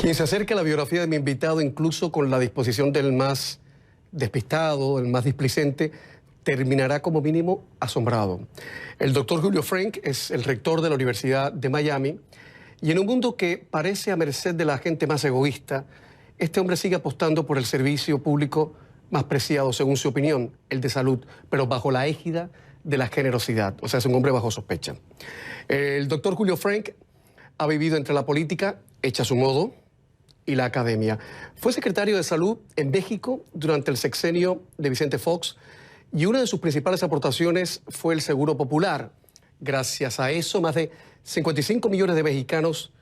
Quien se acerca a la biografía de mi invitado, incluso con la disposición del más despistado, el más displicente, terminará como mínimo asombrado. El doctor Julio Frenk es el rector de la Universidad de Miami y en un mundo que parece a merced de la gente más egoísta, este hombre sigue apostando por el servicio público más preciado, según su opinión, el de salud, pero bajo la égida de la generosidad. O sea, es un hombre bajo sospecha. El doctor Julio Frenk ha vivido entre la política, hecha a su modo, y la academia. Fue secretario de Salud en México durante el sexenio de Vicente Fox y una de sus principales aportaciones fue el Seguro Popular. Gracias a eso, más de 55 millones de mexicanos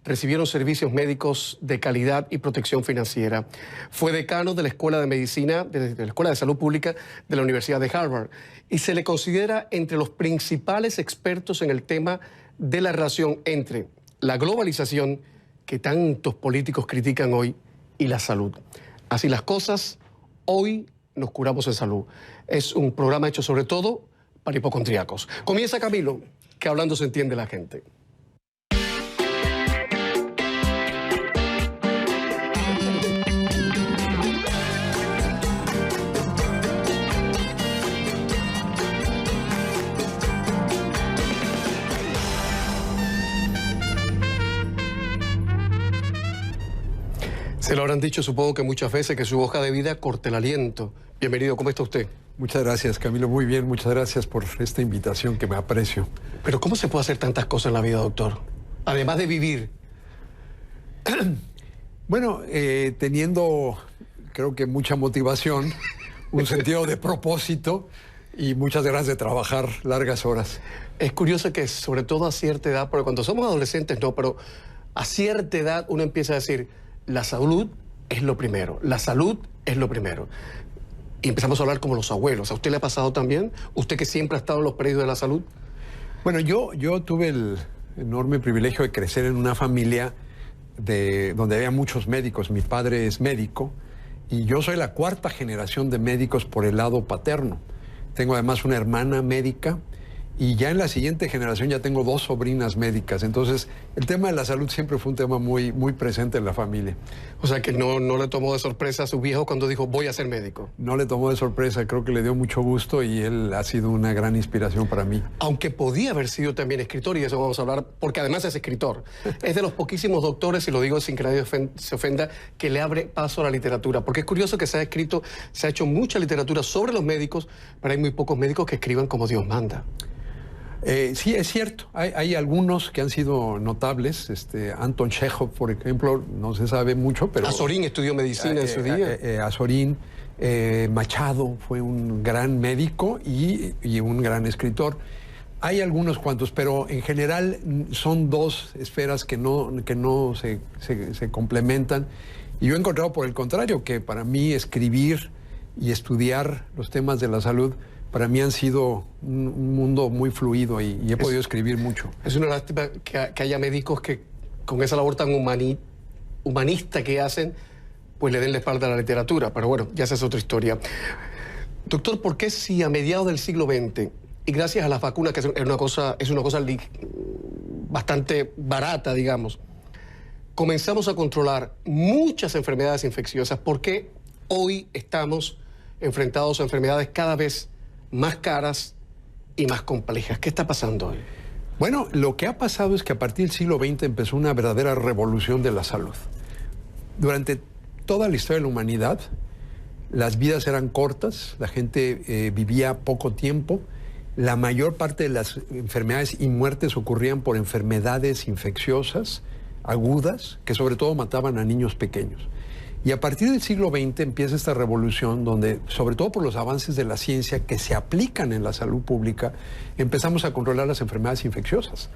recibieron servicios médicos de calidad y protección financiera. Fue decano de la Escuela de Medicina, de la Escuela de Salud Pública de la Universidad de Harvard y se le considera entre los principales expertos en el tema de la relación entre la globalización que tantos políticos critican hoy y la salud. Así las cosas, hoy nos curamos en salud. Es un programa hecho sobre todo para hipocondríacos. Comienza Camilo, que hablando se entiende la gente. Se lo habrán dicho, supongo que muchas veces, que su hoja de vida corta el aliento. Bienvenido, ¿cómo está usted? Muchas gracias, Camilo. Muy bien, muchas gracias por esta invitación que me aprecio. Pero ¿cómo se puede hacer tantas cosas en la vida, doctor? Además de vivir. Bueno, teniendo, creo que mucha motivación, un sentido de propósito y muchas ganas de trabajar largas horas. Es curioso que sobre todo a cierta edad, porque cuando somos adolescentes no, pero a cierta edad uno empieza a decir: la salud es lo primero, la salud es lo primero. Y empezamos a hablar como los abuelos. ¿A usted le ha pasado también? ¿Usted que siempre ha estado en los predios de la salud? Bueno, yo tuve el enorme privilegio de crecer en una familia donde había muchos médicos. Mi padre es médico y yo soy la cuarta generación de médicos por el lado paterno. Tengo además una hermana médica. Y ya en la siguiente generación ya tengo 2 sobrinas médicas. Entonces, el tema de la salud siempre fue un tema muy, muy presente en la familia. O sea, que no le tomó de sorpresa a su viejo cuando dijo: voy a ser médico. No le tomó de sorpresa, creo que le dio mucho gusto y él ha sido una gran inspiración para mí. Aunque podía haber sido también escritor, y de eso vamos a hablar, porque además es escritor. Es de los poquísimos doctores, y lo digo sin que nadie se ofenda, que le abre paso a la literatura. Porque es curioso que se ha hecho mucha literatura sobre los médicos, pero hay muy pocos médicos que escriban como Dios manda. Sí, es cierto. Hay algunos que han sido notables. Anton Chekhov, por ejemplo, no se sabe mucho, pero... Azorín estudió medicina en su día. Azorín, Machado fue un gran médico y un gran escritor. Hay algunos cuantos, pero en general son 2 esferas que no se complementan. Y yo he encontrado, por el contrario, que para mí escribir y estudiar los temas de la salud para mí han sido un mundo muy fluido y he podido escribir mucho. Es una lástima que haya médicos que con esa labor tan humanista que hacen, pues le den la espalda a la literatura. Pero bueno, ya esa es otra historia. Doctor, ¿por qué si a mediados del siglo XX, y gracias a las vacunas, que es una cosa bastante barata, digamos, comenzamos a controlar muchas enfermedades infecciosas, por qué hoy estamos enfrentados a enfermedades cada vez más caras y más complejas? ¿Qué está pasando hoy? Bueno, lo que ha pasado es que a partir del siglo XX empezó una verdadera revolución de la salud. Durante toda la historia de la humanidad, las vidas eran cortas, la gente vivía poco tiempo, la mayor parte de las enfermedades y muertes ocurrían por enfermedades infecciosas, agudas, que sobre todo mataban a niños pequeños. Y a partir del siglo XX empieza esta revolución donde, sobre todo por los avances de la ciencia que se aplican en la salud pública, empezamos a controlar las enfermedades infecciosas.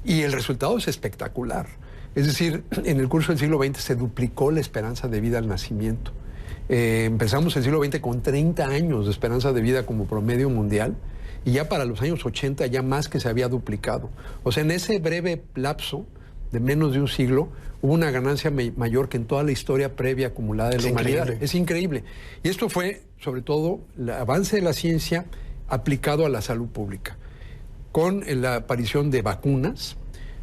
Y el resultado es espectacular. Es decir, en el curso del siglo XX se duplicó la esperanza de vida al nacimiento. Empezamos el siglo XX con 30 años de esperanza de vida como promedio mundial y ya para los años 80 ya más que se había duplicado. O sea, en ese breve lapso de menos de un siglo, hubo una ganancia mayor que en toda la historia previa acumulada de la humanidad. Es increíble. Y esto fue, sobre todo, el avance de la ciencia aplicado a la salud pública. Con la aparición de vacunas,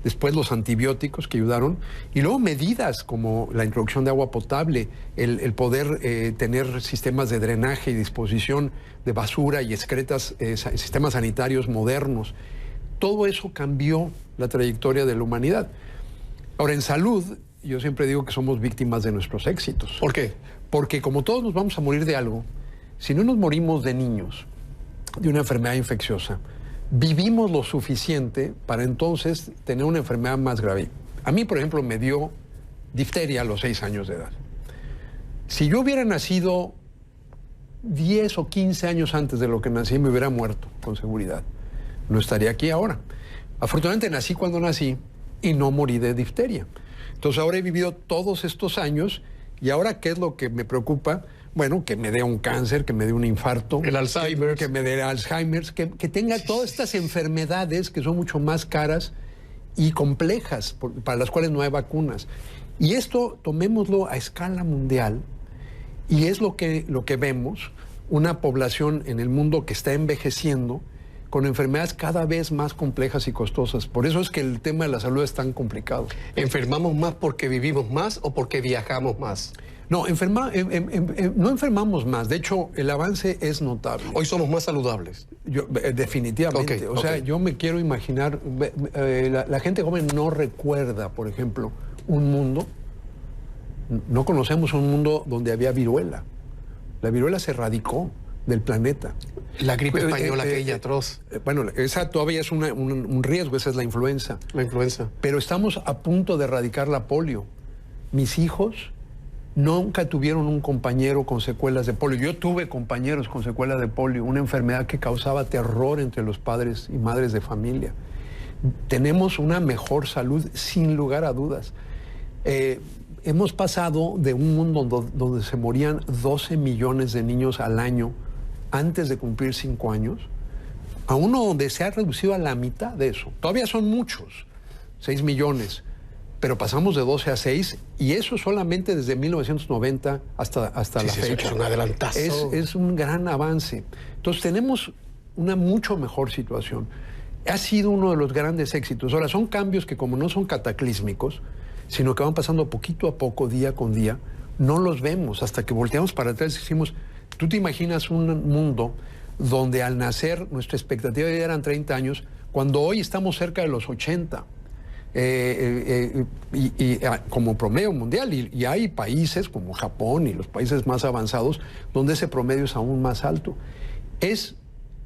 después los antibióticos que ayudaron, y luego medidas como la introducción de agua potable, el poder tener sistemas de drenaje y disposición de basura y excretas, sistemas sanitarios modernos. Todo eso cambió la trayectoria de la humanidad. Ahora, en salud, yo siempre digo que somos víctimas de nuestros éxitos. ¿Por qué? Porque como todos nos vamos a morir de algo, si no nos morimos de niños, de una enfermedad infecciosa, vivimos lo suficiente para entonces tener una enfermedad más grave. A mí, por ejemplo, me dio difteria a los 6 años de edad. Si yo hubiera nacido 10 o 15 años antes de lo que nací, me hubiera muerto, con seguridad. No estaría aquí ahora. Afortunadamente nací cuando nací y no morí de difteria. Entonces ahora he vivido todos estos años y ahora, ¿qué es lo que me preocupa? Bueno, que me dé un cáncer, que me dé un infarto. El Alzheimer. Que me dé Alzheimer, que tenga todas estas enfermedades que son mucho más caras y complejas, para las cuales no hay vacunas. Y esto tomémoslo a escala mundial y es lo que vemos, una población en el mundo que está envejeciendo con enfermedades cada vez más complejas y costosas. Por eso es que el tema de la salud es tan complicado. ¿Enfermamos más porque vivimos más o porque viajamos más? No, no enfermamos más. De hecho, el avance es notable. Hoy somos más saludables. Definitivamente. O sea, yo me quiero imaginar, la gente joven no recuerda, por ejemplo, un mundo, no conocemos un mundo donde había viruela. La viruela se erradicó del planeta. La gripe española, aquella atroz. Bueno, esa todavía es un riesgo, esa es la influenza. La influenza. Pero estamos a punto de erradicar la polio. Mis hijos nunca tuvieron un compañero con secuelas de polio. Yo tuve compañeros con secuelas de polio, una enfermedad que causaba terror entre los padres y madres de familia. Tenemos una mejor salud, sin lugar a dudas. Hemos pasado de un mundo donde se morían 12 millones de niños al año antes de cumplir 5 años, a uno donde se ha reducido a la mitad de eso. Todavía son muchos, 6 millones, pero pasamos de 12 a 6 y eso solamente desde 1990 hasta la fecha. Es un adelantazo. Es un gran avance. Entonces tenemos una mucho mejor situación. Ha sido uno de los grandes éxitos. Ahora, son cambios que como no son cataclísmicos, sino que van pasando poquito a poco, día con día, no los vemos hasta que volteamos para atrás y decimos, ¿tú te imaginas un mundo donde al nacer nuestra expectativa de vida eran 30 años, cuando hoy estamos cerca de los 80? Como promedio mundial, y hay países como Japón y los países más avanzados donde ese promedio es aún más alto. Es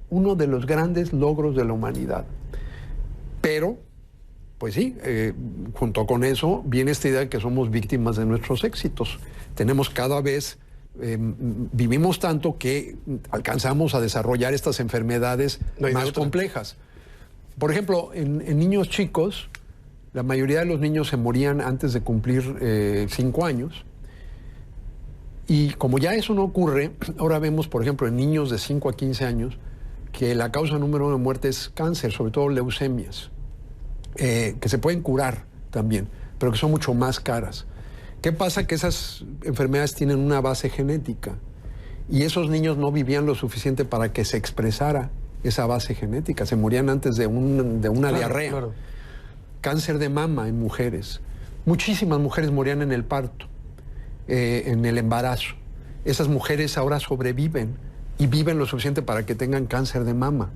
uno de los grandes logros de la humanidad. Pero, pues sí, junto con eso viene esta idea de que somos víctimas de nuestros éxitos. Tenemos cada vez, vivimos tanto que alcanzamos a desarrollar estas enfermedades más complejas. Por ejemplo, en niños chicos, la mayoría de los niños se morían antes de cumplir 5 años. Y como ya eso no ocurre, ahora vemos, por ejemplo, en niños de 5 a 15 años, que la causa número 1 de muerte es cáncer, sobre todo leucemias, que se pueden curar también, pero que son mucho más caras. ¿Qué pasa? Que esas enfermedades tienen una base genética y esos niños no vivían lo suficiente para que se expresara esa base genética, se morían antes de una diarrea. Claro. Cáncer de mama en mujeres. Muchísimas mujeres morían en el parto, en el embarazo. Esas mujeres ahora sobreviven y viven lo suficiente para que tengan cáncer de mama.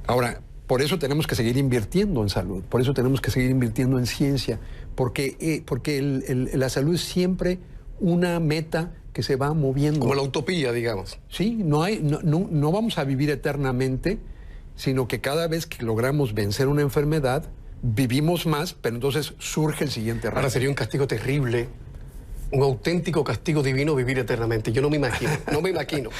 Ahora, por eso tenemos que seguir invirtiendo en salud, por eso tenemos que seguir invirtiendo en ciencia, porque la salud es siempre una meta que se va moviendo. Como la utopía, digamos. Sí, no vamos a vivir eternamente, sino que cada vez que logramos vencer una enfermedad, vivimos más, pero entonces surge el siguiente reto. Ahora sería un castigo terrible, un auténtico castigo divino vivir eternamente. Yo no me imagino, no me imagino.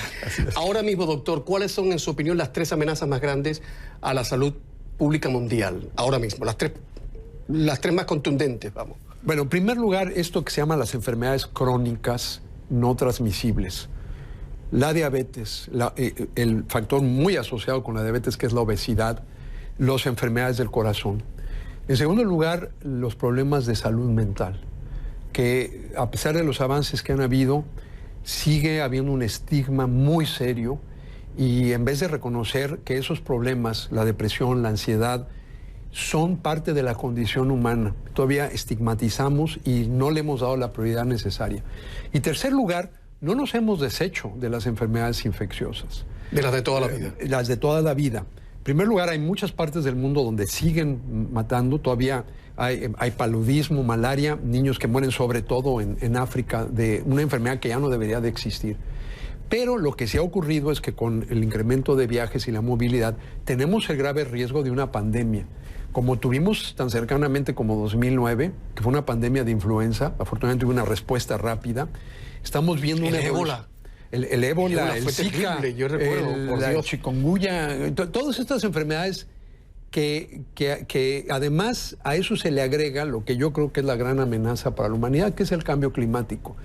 Ahora mismo, doctor, ¿cuáles son, en su opinión, las 3 amenazas más grandes a la salud pública mundial? Ahora mismo, las tres más contundentes, vamos. Bueno, en primer lugar, esto que se llama las enfermedades crónicas no transmisibles. La diabetes, el factor muy asociado con la diabetes, que es la obesidad, las enfermedades del corazón. En segundo lugar, los problemas de salud mental, que a pesar de los avances que han habido, sigue habiendo un estigma muy serio y en vez de reconocer que esos problemas, la depresión, la ansiedad, son parte de la condición humana. Todavía estigmatizamos y no le hemos dado la prioridad necesaria. Y tercer lugar, no nos hemos deshecho de las enfermedades infecciosas. De las de toda la vida. Las de toda la vida. En primer lugar, hay muchas partes del mundo donde siguen matando. Todavía hay paludismo, malaria, niños que mueren sobre todo en África de una enfermedad que ya no debería de existir. Pero lo que sí ha ocurrido es que con el incremento de viajes y la movilidad tenemos el grave riesgo de una pandemia. Como tuvimos tan cercanamente como 2009, que fue una pandemia de influenza, afortunadamente hubo una respuesta rápida, estamos viendo una ébola. El ébola, el fue Zika, terrible, yo recuerdo, la chikungunya, todas estas enfermedades que además a eso se le agrega lo que yo creo que es la gran amenaza para la humanidad, que es el cambio climático.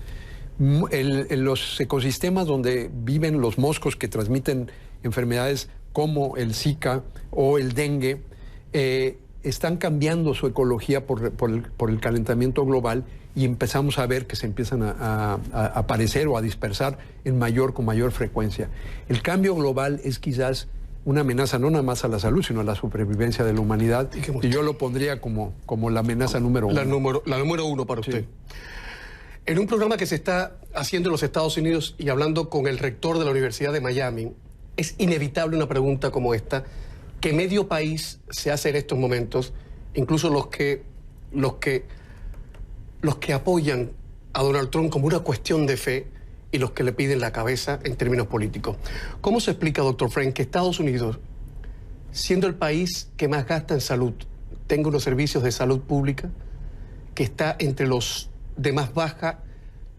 En los ecosistemas donde viven los moscos que transmiten enfermedades como el Zika o el dengue, están cambiando su ecología por el calentamiento global y empezamos a ver que se empiezan a aparecer o a dispersar con mayor frecuencia. El cambio global es quizás una amenaza no nada más a la salud, sino a la supervivencia de la humanidad. Y yo lo pondría como la amenaza número uno. La número uno para usted. Sí. En un programa que se está haciendo en los Estados Unidos y hablando con el rector de la Universidad de Miami, es inevitable una pregunta como esta, que medio país se hace en estos momentos, incluso los que apoyan a Donald Trump como una cuestión de fe y los que le piden la cabeza en términos políticos. ¿Cómo se explica, doctor Frank, que Estados Unidos, siendo el país que más gasta en salud, tenga unos servicios de salud pública que está entre los de más baja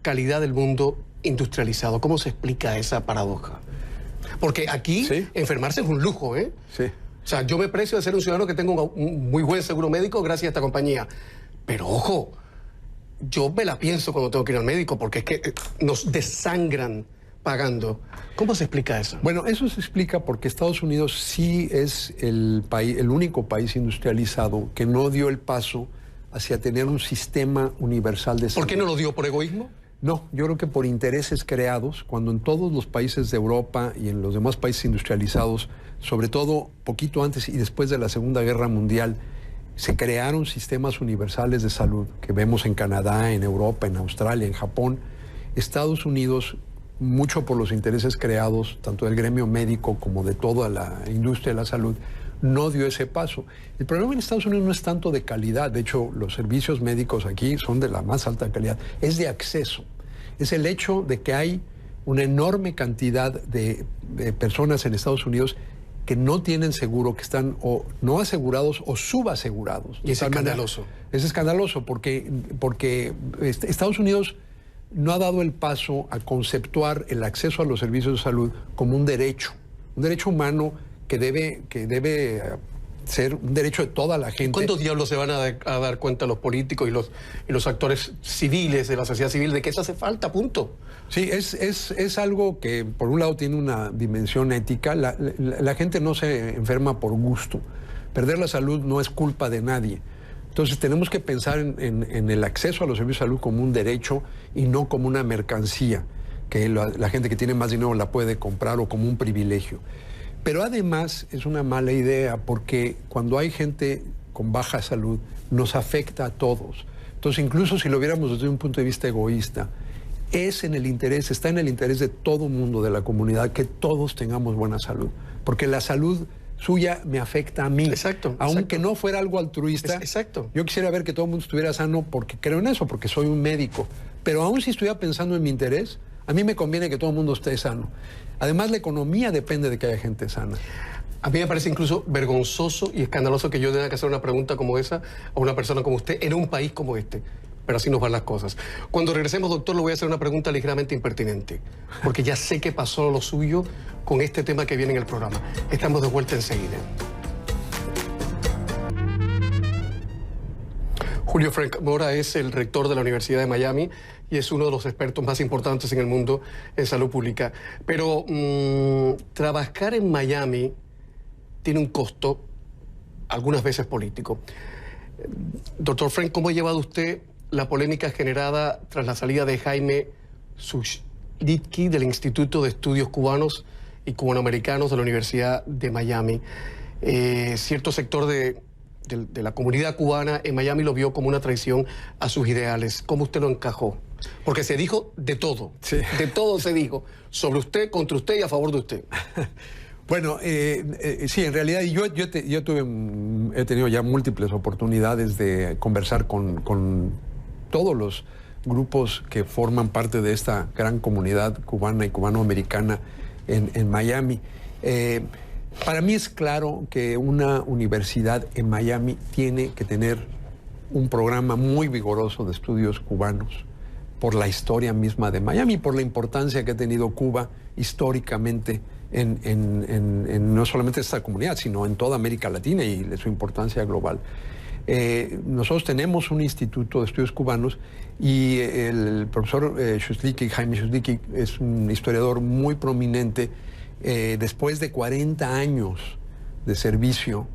calidad del mundo industrializado? ¿Cómo se explica esa paradoja? Porque aquí enfermarse es un lujo, ¿eh? Sí. O sea, yo me precio de ser un ciudadano que tengo un muy buen seguro médico gracias a esta compañía. Pero ojo, yo me la pienso cuando tengo que ir al médico porque es que nos desangran pagando. ¿Cómo se explica eso? Bueno, eso se explica porque Estados Unidos sí es el único país industrializado que no dio el paso hacia tener un sistema universal de salud. ¿Por qué no lo dio? ¿Por egoísmo? No, yo creo que por intereses creados, cuando en todos los países de Europa y en los demás países industrializados, sobre todo poquito antes y después de la Segunda Guerra Mundial, se crearon sistemas universales de salud, que vemos en Canadá, en Europa, en Australia, en Japón. Estados Unidos, mucho por los intereses creados, tanto del gremio médico como de toda la industria de la salud, no dio ese paso. El problema en Estados Unidos no es tanto de calidad, de hecho los servicios médicos aquí son de la más alta calidad, es de acceso. Es el hecho de que hay una enorme cantidad de personas en Estados Unidos que no tienen seguro, que están o no asegurados o subasegurados. Y es escandaloso. Es escandaloso porque Estados Unidos no ha dado el paso a conceptuar el acceso a los servicios de salud como un derecho humano que debe ser un derecho de toda la gente. ¿Cuántos diablos se van a dar cuenta los políticos y los actores civiles de la sociedad civil de que eso hace falta, punto? Sí, es algo que por un lado tiene una dimensión ética. La gente no se enferma por gusto. Perder la salud no es culpa de nadie. Entonces tenemos que pensar en el acceso a los servicios de salud como un derecho y no como una mercancía que la gente que tiene más dinero la puede comprar o como un privilegio. Pero además es una mala idea porque cuando hay gente con baja salud nos afecta a todos. Entonces incluso si lo viéramos desde un punto de vista egoísta, está en el interés de todo mundo, de la comunidad, que todos tengamos buena salud. Porque la salud suya me afecta a mí. Exacto. Aunque no fuera algo altruista. Exacto. Yo quisiera ver que todo el mundo estuviera sano porque creo en eso, porque soy un médico. Pero aún si estuviera pensando en mi interés, a mí me conviene que todo el mundo esté sano. Además, la economía depende de que haya gente sana. A mí me parece incluso vergonzoso y escandaloso que yo tenga que hacer una pregunta como esa a una persona como usted en un país como este. Pero así nos van las cosas. Cuando regresemos, doctor, le voy a hacer una pregunta ligeramente impertinente, porque ya sé que pasó lo suyo con este tema que viene en el programa. Estamos de vuelta enseguida. Julio Frank Mora es el rector de la Universidad de Miami y es uno de los expertos más importantes en el mundo en salud pública. Pero trabajar en Miami tiene un costo, algunas veces político. Doctor Frank, ¿cómo ha llevado usted la polémica generada tras la salida de Jaime Zuchlicky del Instituto de Estudios Cubanos y Cubanoamericanos de la Universidad de Miami? Cierto sector de de la comunidad cubana en Miami lo vio como una traición a sus ideales. ¿Cómo usted lo encajó? Porque se dijo de todo. Sí. De todo se dijo. Sobre usted, contra usted y a favor de usted. Bueno, sí, en realidad he tenido ya múltiples oportunidades de conversar con todos los grupos que forman parte de esta gran comunidad cubana y cubanoamericana en Miami. Para mí es claro que una universidad en Miami tiene que tener un programa muy vigoroso de estudios cubanos por la historia misma de Miami, por la importancia que ha tenido Cuba históricamente en no solamente esta comunidad, sino en toda América Latina y de su importancia global. Nosotros tenemos un instituto de estudios cubanos y el profesor Jaime Shuslicki, es un historiador muy prominente. Después de 40 años de servicio,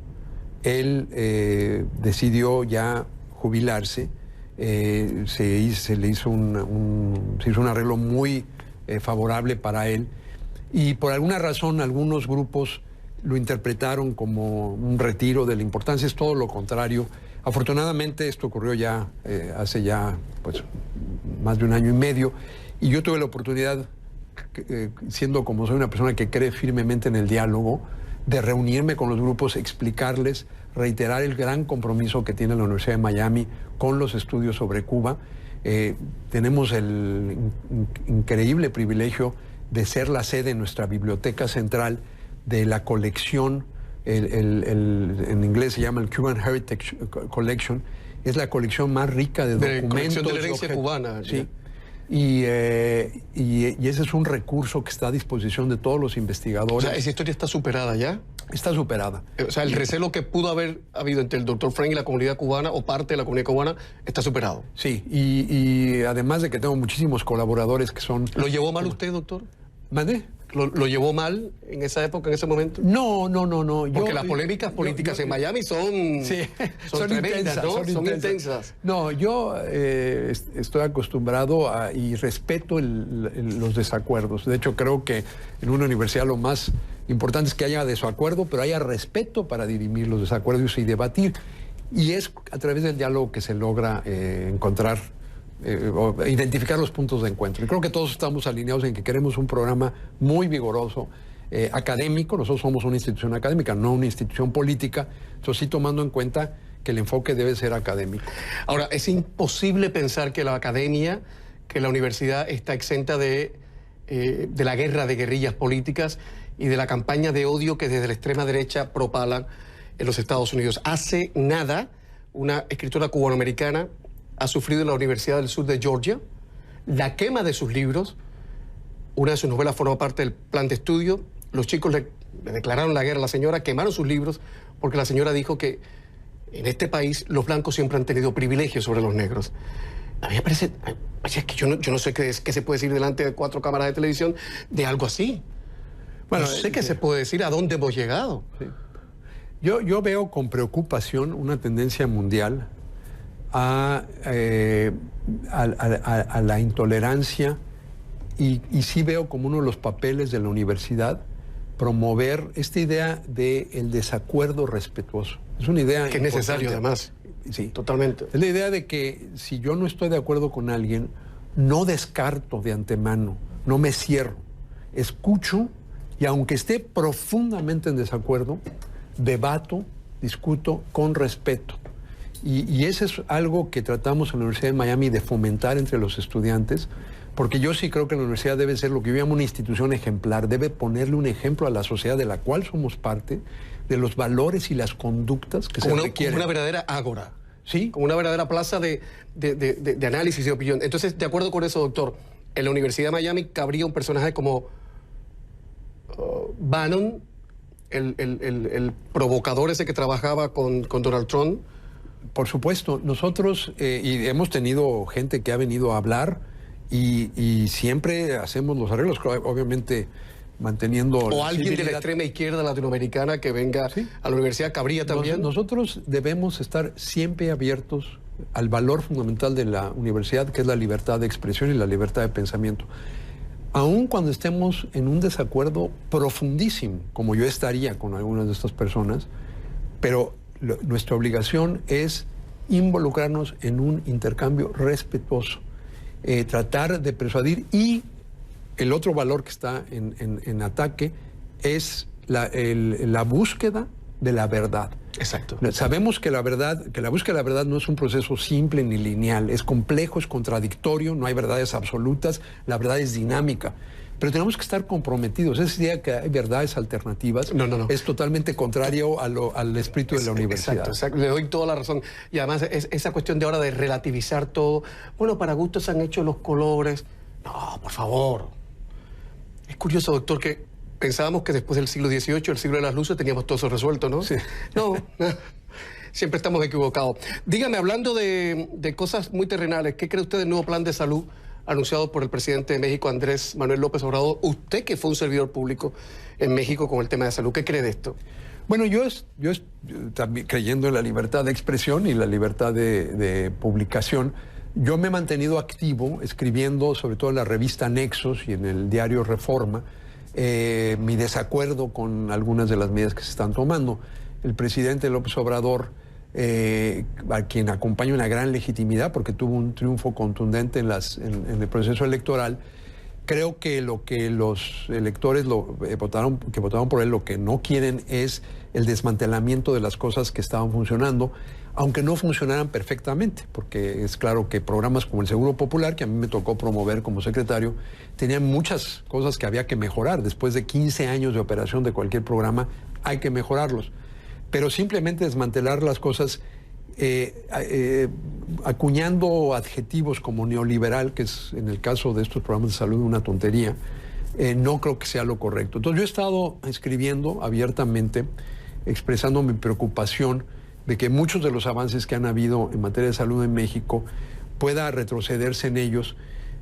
él decidió ya jubilarse. Se le hizo un arreglo muy favorable para él y por alguna razón algunos grupos lo interpretaron como un retiro de la importancia. Es todo lo contrario. Afortunadamente esto ocurrió ya hace ya pues más de un año y medio y yo tuve la oportunidad, siendo como soy una persona que cree firmemente en el diálogo, de reunirme con los grupos, explicarles, reiterar el gran compromiso que tiene la Universidad de Miami con los estudios sobre Cuba. Tenemos el increíble privilegio de ser la sede en nuestra biblioteca central de la colección, en inglés se llama el Cuban Heritage Collection, es la colección más rica de documentos. De la herencia cubana. Sí. Y ese es un recurso que está a disposición de todos los investigadores. O sea, ¿esa historia está superada ya? Está superada. O sea, el recelo que pudo haber habido entre el doctor Frank y la comunidad cubana, o parte de la comunidad cubana, está superado. Sí, y además de que tengo muchísimos colaboradores que son... ¿Lo llevó mal usted, doctor? ¿Mandé? ¿Lo llevó mal en esa época, en ese momento? No. Porque las polémicas políticas en Miami son tremendas, intensas, ¿no? Son intensas. No, yo estoy acostumbrado y respeto los desacuerdos. De hecho, creo que en una universidad lo más importante es que haya desacuerdo, pero haya respeto para dirimir los desacuerdos y debatir. Y es a través del diálogo que se logra encontrar o identificar los puntos de encuentro. Y creo que todos estamos alineados en que queremos un programa muy vigoroso, académico. Nosotros somos una institución académica, no una institución política, eso sí tomando en cuenta que el enfoque debe ser académico. Ahora, es imposible pensar que la academia, que la universidad está exenta de la guerra de guerrillas políticas y de la campaña de odio que desde la extrema derecha propalan en los Estados Unidos. Hace nada, una escritora cubanoamericana ha sufrido en la Universidad del Sur de Georgia la quema de sus libros. Una de sus novelas formó parte del plan de estudio. Los chicos le declararon la guerra a la señora, quemaron sus libros porque la señora dijo que en este país los blancos siempre han tenido privilegios sobre los negros. A mí me parece, es que yo no sé qué se puede decir delante de 4 cámaras de televisión de algo así. Bueno, no sé qué se puede decir, a dónde hemos llegado. Sí. Yo veo con preocupación una tendencia mundial a la intolerancia y sí veo como uno de los papeles de la universidad promover esta idea del desacuerdo respetuoso. Es una idea que es necesario además. Sí, totalmente. Es la idea de que si yo no estoy de acuerdo con alguien, no descarto de antemano, no me cierro, escucho y aunque esté profundamente en desacuerdo, debato, discuto con respeto. Y eso es algo que tratamos en la Universidad de Miami de fomentar entre los estudiantes, porque yo sí creo que la universidad debe ser lo que yo llamo una institución ejemplar, debe ponerle un ejemplo a la sociedad de la cual somos parte, de los valores y las conductas que se requieren. Como una verdadera ágora. Sí. Como una verdadera plaza de análisis y de opinión. Entonces, de acuerdo con eso, doctor, en la Universidad de Miami cabría un personaje como Bannon, el provocador ese que trabajaba con Donald Trump. Por supuesto, nosotros y hemos tenido gente que ha venido a hablar y siempre hacemos los arreglos, obviamente manteniendo... O alguien de la extrema izquierda latinoamericana que venga ¿sí? a la universidad, cabría también. Nosotros debemos estar siempre abiertos al valor fundamental de la universidad, que es la libertad de expresión y la libertad de pensamiento. Aun cuando estemos en un desacuerdo profundísimo, como yo estaría con algunas de estas personas, pero nuestra obligación es involucrarnos en un intercambio respetuoso, tratar de persuadir, y el otro valor que está en ataque es la búsqueda de la verdad. Exacto. Sabemos que la búsqueda de la verdad no es un proceso simple ni lineal, es complejo, es contradictorio, no hay verdades absolutas, la verdad es dinámica. Pero tenemos que estar comprometidos. Esa idea que hay verdades alternativas es totalmente contrario al espíritu de la universidad. Exacto. Le doy toda la razón. Y además esa cuestión de ahora de relativizar todo. Bueno, para gustos se han hecho los colores. No, por favor. Es curioso, doctor, que pensábamos que después del siglo XVIII, el siglo de las luces, teníamos todo eso resuelto, ¿no? Sí. No, siempre estamos equivocados. Dígame, hablando de cosas muy terrenales, ¿qué cree usted del nuevo plan de salud anunciado por el presidente de México, Andrés Manuel López Obrador? Usted que fue un servidor público en México con el tema de salud, ¿qué cree de esto? Bueno, yo también creyendo en la libertad de expresión y la libertad de publicación, yo me he mantenido activo escribiendo, sobre todo en la revista Nexos y en el diario Reforma, mi desacuerdo con algunas de las medidas que se están tomando. El presidente López Obrador, a quien acompaña una gran legitimidad porque tuvo un triunfo contundente en el proceso electoral, creo que lo que los electores que votaron por él, lo que no quieren es el desmantelamiento de las cosas que estaban funcionando, aunque no funcionaran perfectamente, porque es claro que programas como el Seguro Popular, que a mí me tocó promover como secretario, tenían muchas cosas que había que mejorar. Después de 15 años de operación de cualquier programa, hay que mejorarlos. Pero simplemente desmantelar las cosas acuñando adjetivos como neoliberal, que es en el caso de estos programas de salud una tontería, no creo que sea lo correcto. Entonces yo he estado escribiendo abiertamente, expresando mi preocupación de que muchos de los avances que han habido en materia de salud en México pueda retrocederse en ellos.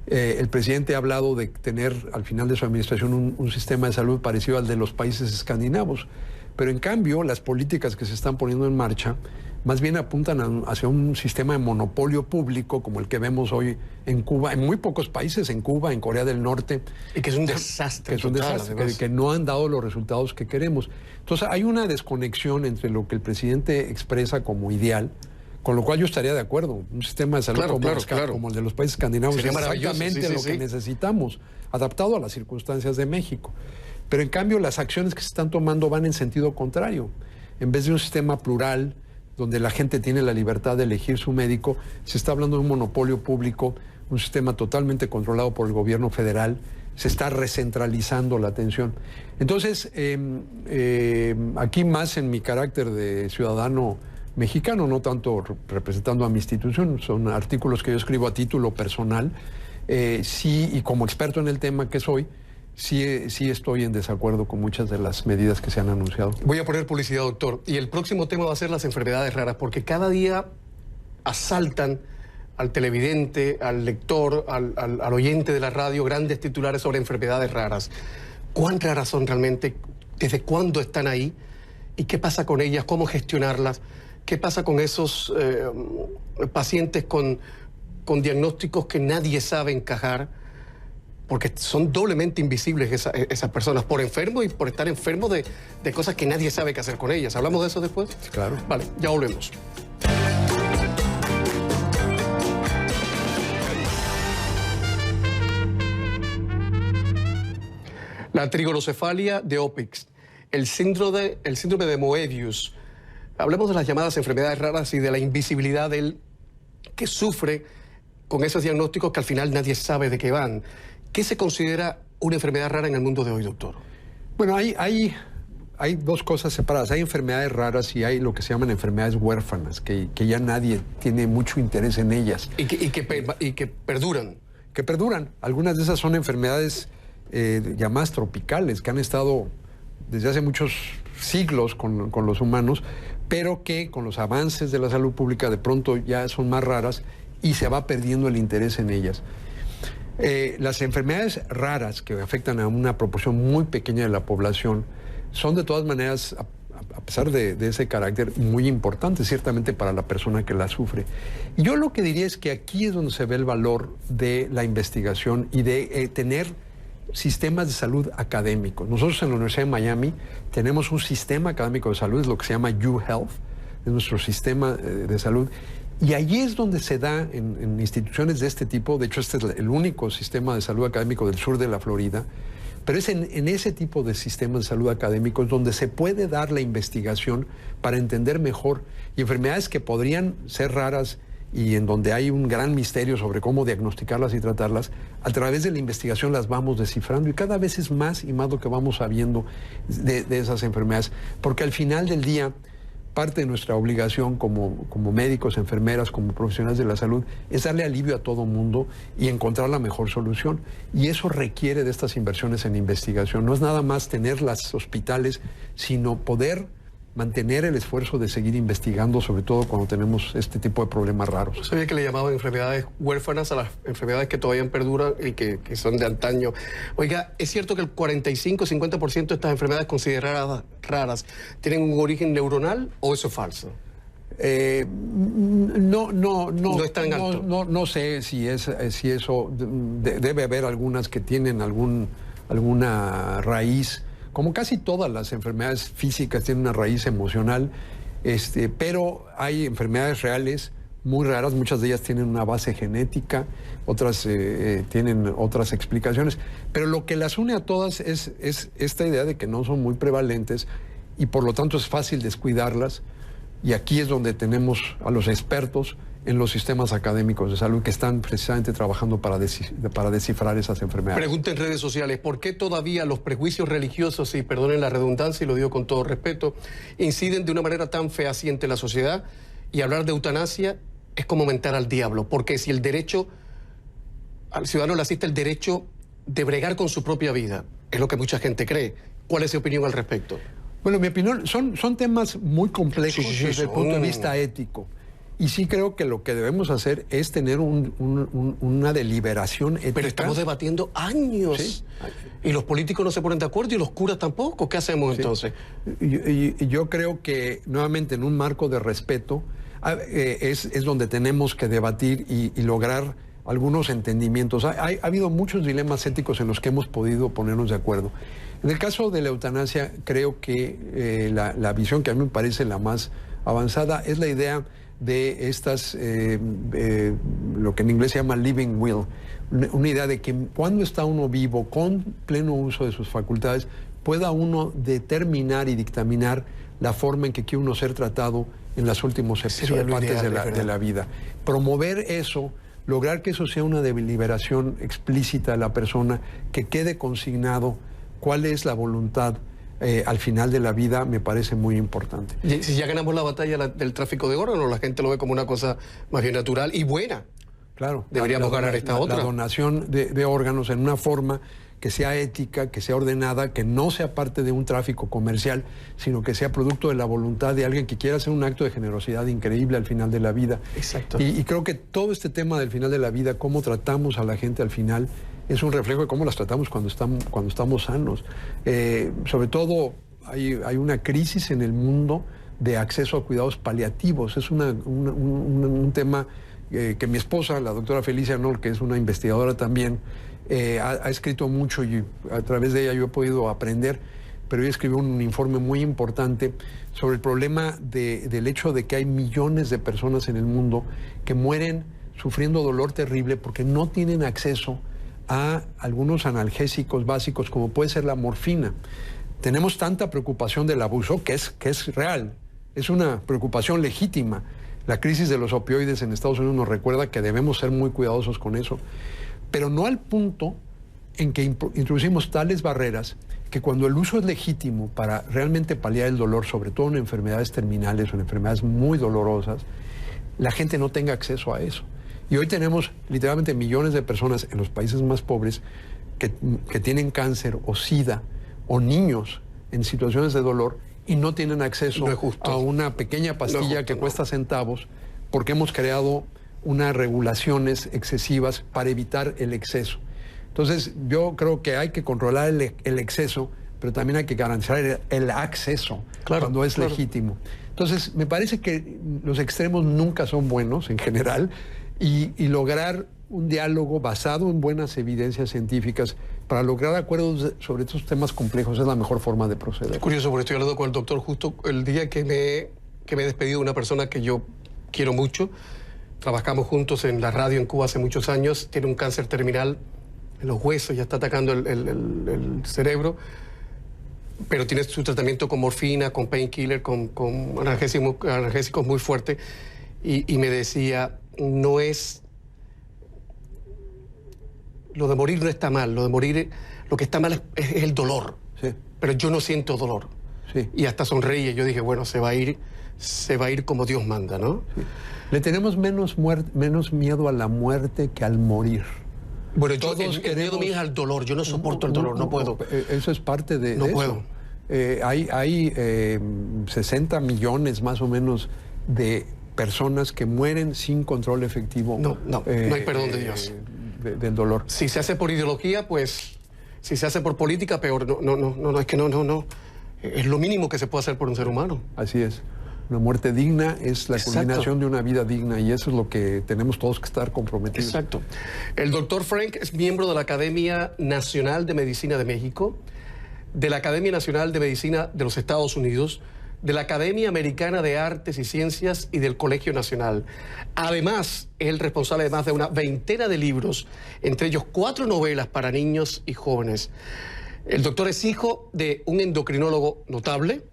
El presidente ha hablado de tener al final de su administración un sistema de salud parecido al de los países escandinavos, pero en cambio las políticas que se están poniendo en marcha más bien apuntan hacia un sistema de monopolio público como el que vemos hoy en Cuba, en muy pocos países, en Cuba, en Corea del Norte. Y que es un desastre. Que es un desastre, que no han dado los resultados que queremos. Entonces hay una desconexión entre lo que el presidente expresa como ideal, con lo cual yo estaría de acuerdo. Un sistema de salud como el de los países escandinavos es exactamente lo que necesitamos, adaptado a las circunstancias de México. Pero en cambio las acciones que se están tomando van en sentido contrario. En vez de un sistema plural, donde la gente tiene la libertad de elegir su médico, se está hablando de un monopolio público, un sistema totalmente controlado por el gobierno federal, se está recentralizando la atención. Entonces, aquí más en mi carácter de ciudadano mexicano, no tanto representando a mi institución, son artículos que yo escribo a título personal, sí, y como experto en el tema que soy, sí estoy en desacuerdo con muchas de las medidas que se han anunciado. Voy a poner publicidad, doctor. Y el próximo tema va a ser las enfermedades raras, porque cada día asaltan al televidente, al lector, al oyente de la radio, grandes titulares sobre enfermedades raras. ¿Cuán raras son realmente? ¿Desde cuándo están ahí? ¿Y qué pasa con ellas? ¿Cómo gestionarlas? ¿Qué pasa con esos pacientes con diagnósticos que nadie sabe encajar? Porque son doblemente invisibles esas personas, por enfermos y por estar enfermos de cosas que nadie sabe qué hacer con ellas. ¿Hablamos de eso después? Claro. Vale, ya volvemos. La trigolocefalia de Opitz, el síndrome de Moebius. Hablemos de las llamadas enfermedades raras y de la invisibilidad del que sufre con esos diagnósticos que al final nadie sabe de qué van. ¿Qué se considera una enfermedad rara en el mundo de hoy, doctor? Bueno, hay dos cosas separadas. Hay enfermedades raras y hay lo que se llaman enfermedades huérfanas, que ya nadie tiene mucho interés en ellas. Y que perduran. Que perduran. Algunas de esas son enfermedades llamadas tropicales, que han estado desde hace muchos siglos con los humanos, pero que con los avances de la salud pública de pronto ya son más raras y se va perdiendo el interés en ellas. Las enfermedades raras que afectan a una proporción muy pequeña de la población son de todas maneras, a pesar de ese carácter, muy importantes ciertamente para la persona que la sufre. Y yo lo que diría es que aquí es donde se ve el valor de la investigación y de tener sistemas de salud académicos. Nosotros en la Universidad de Miami tenemos un sistema académico de salud, es lo que se llama UHealth, es nuestro sistema de salud. Y allí es donde se da en instituciones de este tipo. De hecho, este es el único sistema de salud académico del sur de la Florida. Pero es en ese tipo de sistemas de salud académicos donde se puede dar la investigación para entender mejor y enfermedades que podrían ser raras y en donde hay un gran misterio sobre cómo diagnosticarlas y tratarlas, a través de la investigación las vamos descifrando y cada vez es más y más lo que vamos sabiendo de esas enfermedades. Porque al final del día, parte de nuestra obligación como médicos, enfermeras, como profesionales de la salud, es darle alivio a todo mundo y encontrar la mejor solución. Y eso requiere de estas inversiones en investigación. No es nada más tener los hospitales, sino poder mantener el esfuerzo de seguir investigando, sobre todo cuando tenemos este tipo de problemas raros. Sabía que le llamaban enfermedades huérfanas a las enfermedades que todavía perduran y que son de antaño. Oiga, ¿es cierto que el 45-50% de estas enfermedades consideradas raras tienen un origen neuronal o eso es falso? No es tan alto. No sé si eso debe haber algunas que tienen alguna raíz. Como casi todas las enfermedades físicas tienen una raíz emocional, pero hay enfermedades reales muy raras, muchas de ellas tienen una base genética, otras tienen otras explicaciones, pero lo que las une a todas es esta idea de que no son muy prevalentes y por lo tanto es fácil descuidarlas, y aquí es donde tenemos a los expertos en los sistemas académicos de salud que están precisamente trabajando para descifrar esas enfermedades. Pregunta en redes sociales, ¿por qué todavía los prejuicios religiosos, y perdonen la redundancia y lo digo con todo respeto, inciden de una manera tan fehaciente en la sociedad? Y hablar de eutanasia es como mentar al diablo, porque si el derecho, al ciudadano le asiste el derecho de bregar con su propia vida, es lo que mucha gente cree. ¿Cuál es su opinión al respecto? Bueno, mi opinión, son temas muy complejos desde el punto de vista ético. Y sí creo que lo que debemos hacer es tener una deliberación ética. Pero estamos debatiendo años. ¿Sí? Y los políticos no se ponen de acuerdo y los curas tampoco. ¿Qué hacemos entonces? Yo creo que, nuevamente, en un marco de respeto, es donde tenemos que debatir y lograr algunos entendimientos. Ha habido muchos dilemas éticos en los que hemos podido ponernos de acuerdo. En el caso de la eutanasia, creo que la visión que a mí me parece la más avanzada es la idea de estas, lo que en inglés se llama living will, una idea de que cuando está uno vivo, con pleno uso de sus facultades, pueda uno determinar y dictaminar la forma en que quiere uno ser tratado en las últimas partes de la vida. Promover eso, lograr que eso sea una deliberación explícita de la persona, que quede consignado cuál es la voluntad al final de la vida, me parece muy importante. Y si ya ganamos la batalla del tráfico de órganos, la gente lo ve como una cosa más bien natural y buena. Claro. Deberíamos ganar esta otra. La donación de órganos en una forma que sea ética, que sea ordenada, que no sea parte de un tráfico comercial, sino que sea producto de la voluntad de alguien que quiera hacer un acto de generosidad increíble al final de la vida. Exacto. Y creo que todo este tema del final de la vida, cómo tratamos a la gente al final, es un reflejo de cómo las tratamos cuando estamos sanos. Sobre todo, hay una crisis en el mundo de acceso a cuidados paliativos. Es un tema que mi esposa, la doctora Felicia Noll, que es una investigadora también, ha escrito mucho y a través de ella yo he podido aprender, pero ella escribió un informe muy importante sobre el problema del hecho de que hay millones de personas en el mundo que mueren sufriendo dolor terrible porque no tienen acceso a algunos analgésicos básicos como puede ser la morfina. Tenemos tanta preocupación del abuso que es real, es una preocupación legítima. La crisis de los opioides en Estados Unidos nos recuerda que debemos ser muy cuidadosos con eso, pero no al punto en que introducimos tales barreras que cuando el uso es legítimo para realmente paliar el dolor, sobre todo en enfermedades terminales o en enfermedades muy dolorosas, la gente no tenga acceso a eso. Y hoy tenemos literalmente millones de personas en los países más pobres que tienen cáncer o SIDA o niños en situaciones de dolor y no tienen acceso a una pequeña pastilla que cuesta centavos porque hemos creado unas regulaciones excesivas para evitar el exceso. Entonces yo creo que hay que controlar el exceso, pero también hay que garantizar el acceso cuando es legítimo. Entonces me parece que los extremos nunca son buenos en general. Y lograr un diálogo basado en buenas evidencias científicas para lograr acuerdos sobre estos temas complejos es la mejor forma de proceder. Es curioso porque estoy hablando con el doctor justo el día que que me he despedido de una persona que yo quiero mucho. Trabajamos juntos en la radio en Cuba hace muchos años. Tiene un cáncer terminal en los huesos, ya está atacando el cerebro. Pero tiene su tratamiento con morfina, con painkiller, con analgésicos muy fuertes. Y me decía, no es... Lo de morir no está mal, lo de morir, lo que está mal es el dolor. Sí. Pero yo no siento dolor. Sí. Y hasta sonreí. Yo dije, bueno, se va a ir como Dios manda, ¿no? Sí. Le tenemos menos miedo a la muerte que al morir. Bueno, el Todos miedo mío es al dolor. Yo no soporto el dolor, no puedo. Eso es parte de No eso. puedo. Hay 60 millones más o menos de personas que mueren sin control efectivo. No hay perdón de Dios. Del dolor. Si se hace por ideología, pues... Si se hace por política, peor. No, es que no. Es lo mínimo que se puede hacer por un ser humano. Así es. Una muerte digna es la culminación de una vida digna y eso es lo que tenemos todos que estar comprometidos. Exacto. El doctor Frank es miembro de la Academia Nacional de Medicina de México, de la Academia Nacional de Medicina de los Estados Unidos, de la Academia Americana de Artes y Ciencias y del Colegio Nacional. Además, es el responsable de más de una veintena de libros, entre ellos 4 novelas para niños y jóvenes. El doctor es hijo de un endocrinólogo notable,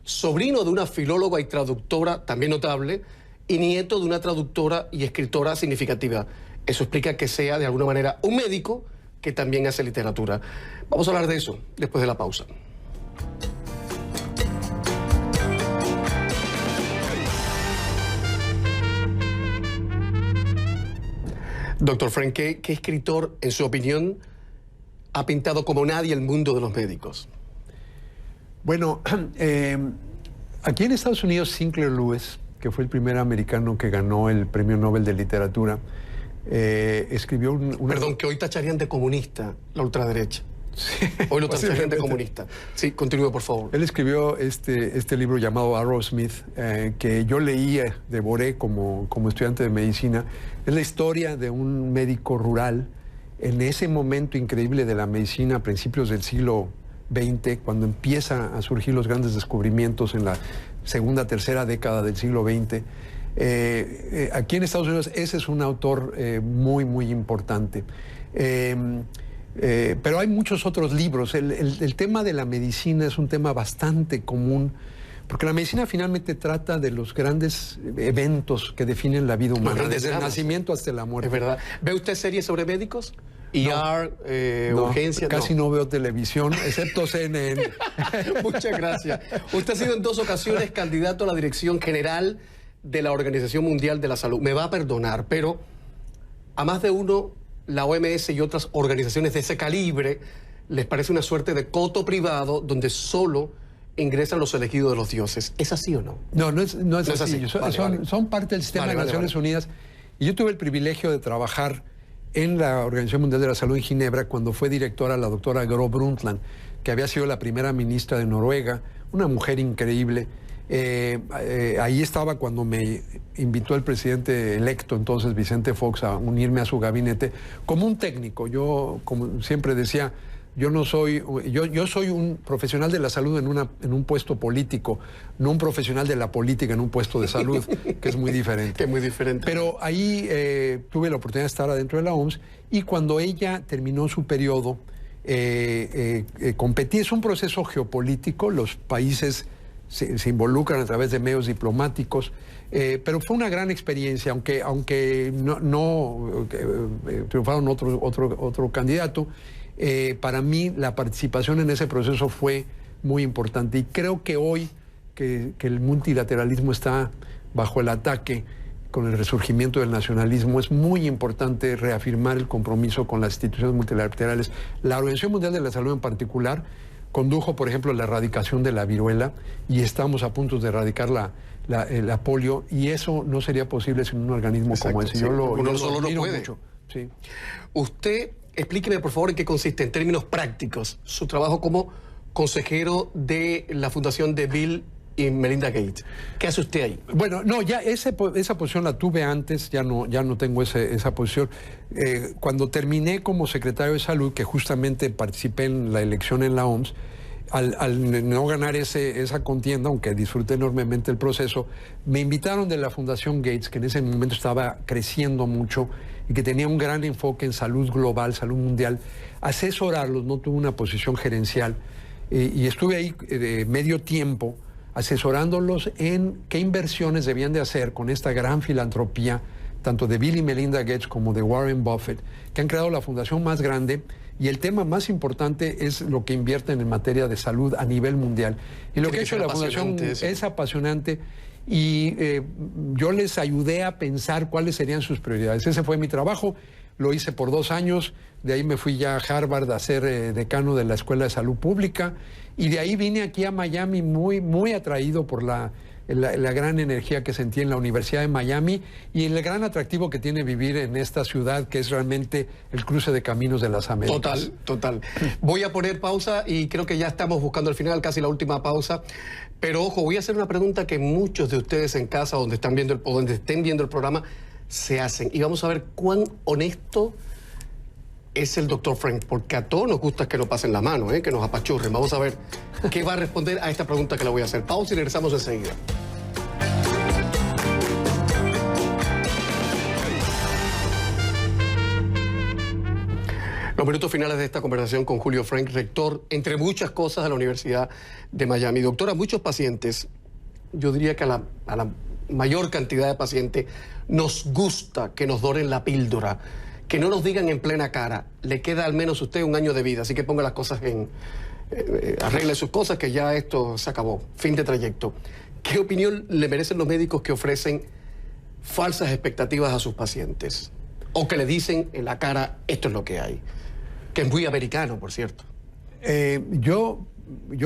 sobrino de una filóloga y traductora también notable, y nieto de una traductora y escritora significativa. Eso explica que sea, de alguna manera, un médico que también hace literatura. Vamos a hablar de eso después de la pausa. Doctor Frank, ¿qué escritor, en su opinión, ha pintado como nadie el mundo de los médicos? Bueno, aquí en Estados Unidos, Sinclair Lewis, que fue el primer americano que ganó el Premio Nobel de Literatura, escribió Perdón, que hoy tacharían de comunista la ultraderecha. Sí, hoy lo tacharían de comunista. Sí, continúe, por favor. Él escribió este libro llamado Arrowsmith, que yo leía, devoré como estudiante de medicina. Es la historia de un médico rural en ese momento increíble de la medicina a principios del siglo XX, cuando empieza a surgir los grandes descubrimientos en la segunda, tercera década del siglo XX. Aquí en Estados Unidos ese es un autor muy, muy importante. Pero hay muchos otros libros. El tema de la medicina es un tema bastante común, porque la medicina finalmente trata de los grandes eventos que definen la vida humana, desde el nacimiento hasta la muerte. Es verdad. ¿Ve usted series sobre médicos? Urgencia. Casi no veo televisión, excepto CNN. Muchas gracias. Usted ha sido en 2 ocasiones candidato a la dirección general de la Organización Mundial de la Salud. Me va a perdonar, pero a más de uno, la OMS y otras organizaciones de ese calibre les parece una suerte de coto privado donde solo ingresan los elegidos de los dioses. ¿Es así o no? No es así. Son parte del sistema de Naciones Unidas. Y yo tuve el privilegio de trabajar en la Organización Mundial de la Salud en Ginebra cuando fue directora la doctora Gro Brundtland, que había sido la primera ministra de Noruega, una mujer increíble. Ahí estaba cuando me invitó el presidente electo, entonces Vicente Fox, a unirme a su gabinete como un técnico. Yo, como siempre decía, yo soy un profesional de la salud en un puesto político, no un profesional de la política en un puesto de salud, que es muy diferente. Que es muy diferente. Pero ahí tuve la oportunidad de estar adentro de la OMS y cuando ella terminó su periodo, competí. Es un proceso geopolítico, los países se involucran a través de medios diplomáticos, pero fue una gran experiencia, aunque no triunfaron otro candidato. Para mí la participación en ese proceso fue muy importante y creo que hoy que el multilateralismo está bajo el ataque con el resurgimiento del nacionalismo, es muy importante reafirmar el compromiso con las instituciones multilaterales. La Organización Mundial de la Salud en particular condujo, por ejemplo, la erradicación de la viruela y estamos a punto de erradicar la polio y eso no sería posible sin un organismo como ese. Sí. Uno solo no puede. Mucho. Sí. Usted, explíqueme por favor en qué consiste, en términos prácticos, su trabajo como consejero de la fundación de Bill y Melinda Gates. ¿Qué hace usted ahí? Bueno, no, ya esa posición la tuve antes, ya no tengo esa posición. Cuando terminé como secretario de Salud, que justamente participé en la elección en la OMS, Al no ganar esa contienda, aunque disfruté enormemente el proceso, me invitaron de la Fundación Gates, que en ese momento estaba creciendo mucho y que tenía un gran enfoque en salud global, salud mundial, a asesorarlos. No tuve una posición gerencial y estuve ahí medio tiempo asesorándolos en qué inversiones debían de hacer con esta gran filantropía, tanto de Bill y Melinda Gates como de Warren Buffett, que han creado la fundación más grande, y el tema más importante es lo que invierten en materia de salud a nivel mundial. Y lo que ha hecho la fundación es apasionante, y yo les ayudé a pensar cuáles serían sus prioridades. Ese fue mi trabajo, lo hice por 2 años, de ahí me fui ya a Harvard a ser decano de la Escuela de Salud Pública, y de ahí vine aquí a Miami muy atraído por la gran energía que sentí en la Universidad de Miami y el gran atractivo que tiene vivir en esta ciudad, que es realmente el cruce de caminos de las Américas. Total. Voy a poner pausa y creo que ya estamos buscando el final, casi la última pausa. Pero ojo, voy a hacer una pregunta que muchos de ustedes en casa, donde estén viendo el programa, se hacen. Y vamos a ver cuán honesto es el doctor Frank, porque a todos nos gusta que nos pasen la mano, que nos apachurren. Vamos a ver qué va a responder a esta pregunta que le voy a hacer. Pausa y regresamos enseguida. Los minutos finales de esta conversación con Julio Frank, rector, entre muchas cosas, de la Universidad de Miami. Doctora, muchos pacientes, yo diría que a la mayor cantidad de pacientes, nos gusta que nos doren la píldora, que no nos digan en plena cara, le queda al menos usted 1 año de vida, así que ponga las cosas arregle sus cosas, que ya esto se acabó, fin de trayecto. ¿Qué opinión le merecen los médicos que ofrecen falsas expectativas a sus pacientes? O que le dicen en la cara, esto es lo que hay. Que es muy americano, por cierto. Yo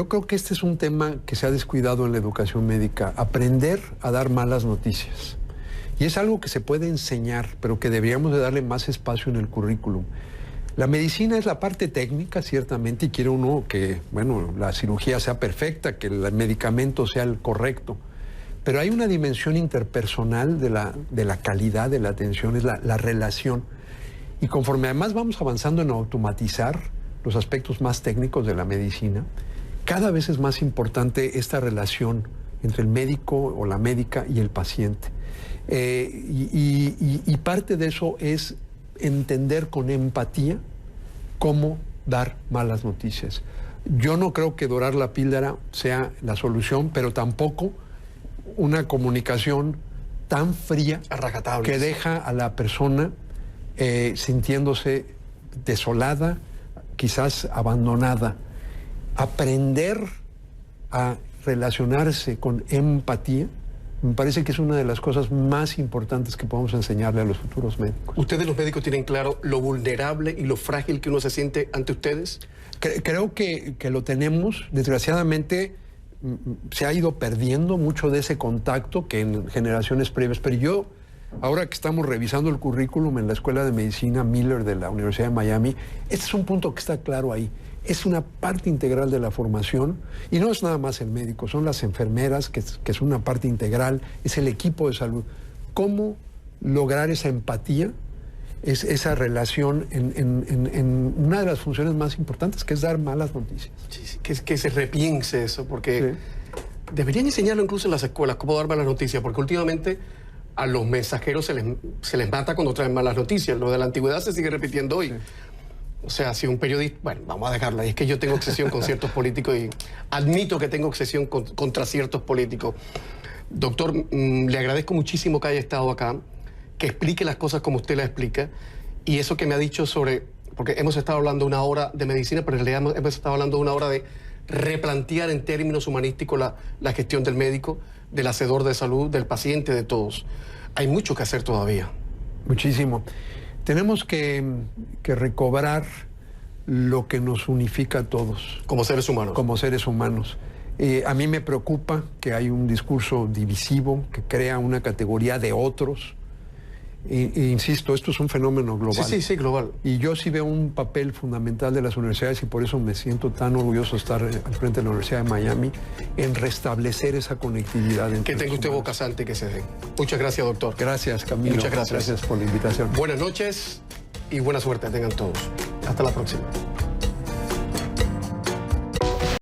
creo que este es un tema que se ha descuidado en la educación médica, aprender a dar malas noticias. Y es algo que se puede enseñar, pero que deberíamos de darle más espacio en el currículum. La medicina es la parte técnica, ciertamente, y quiere uno que, bueno, la cirugía sea perfecta, que el medicamento sea el correcto. Pero hay una dimensión interpersonal de la calidad de la atención, es la relación. Y conforme además vamos avanzando en automatizar los aspectos más técnicos de la medicina, cada vez es más importante esta relación entre el médico o la médica y el paciente. Y parte de eso es entender con empatía cómo dar malas noticias. Yo no creo que dorar la píldora sea la solución, pero tampoco una comunicación tan fría que deja a la persona sintiéndose desolada, quizás abandonada. Aprender a relacionarse con empatía me parece que es una de las cosas más importantes que podemos enseñarle a los futuros médicos. ¿Ustedes los médicos tienen claro lo vulnerable y lo frágil que uno se siente ante ustedes? Creo que lo tenemos. Desgraciadamente se ha ido perdiendo mucho de ese contacto que en generaciones previas. Pero yo, ahora que estamos revisando el currículum en la Escuela de Medicina Miller de la Universidad de Miami, este es un punto que está claro ahí. Es una parte integral de la formación, y no es nada más el médico, son las enfermeras, que es una parte integral, es el equipo de salud. ¿Cómo lograr esa empatía, esa relación en una de las funciones más importantes, que es dar malas noticias? Sí, que se repiense eso, porque deberían enseñarlo incluso en las escuelas, cómo dar malas noticias, porque últimamente a los mensajeros se les mata cuando traen malas noticias. Lo de la antigüedad se sigue repitiendo hoy. O sea, si un periodista... Bueno, vamos a dejarlo ahí. Es que yo tengo obsesión con ciertos políticos y admito que tengo obsesión contra ciertos políticos. Doctor, le agradezco muchísimo que haya estado acá, que explique las cosas como usted las explica, y eso que me ha dicho sobre... Porque hemos estado hablando 1 hora de medicina, pero en realidad hemos estado hablando 1 hora de replantear en términos humanísticos la gestión del médico, del hacedor de salud, del paciente, de todos. Hay mucho que hacer todavía. Muchísimo. Tenemos que recobrar lo que nos unifica a todos. Como seres humanos. Como seres humanos. A mí me preocupa que hay un discurso divisivo que crea una categoría de otros. Insisto, esto es un fenómeno global. Sí, global. Y yo sí veo un papel fundamental de las universidades, y por eso me siento tan orgulloso de estar al frente de la Universidad de Miami, en restablecer esa conectividad. Que tenga usted boca santa y que se dé. Muchas gracias, doctor. Gracias, Camilo. Muchas gracias. Gracias por la invitación. Buenas noches y buena suerte tengan todos. Hasta la próxima.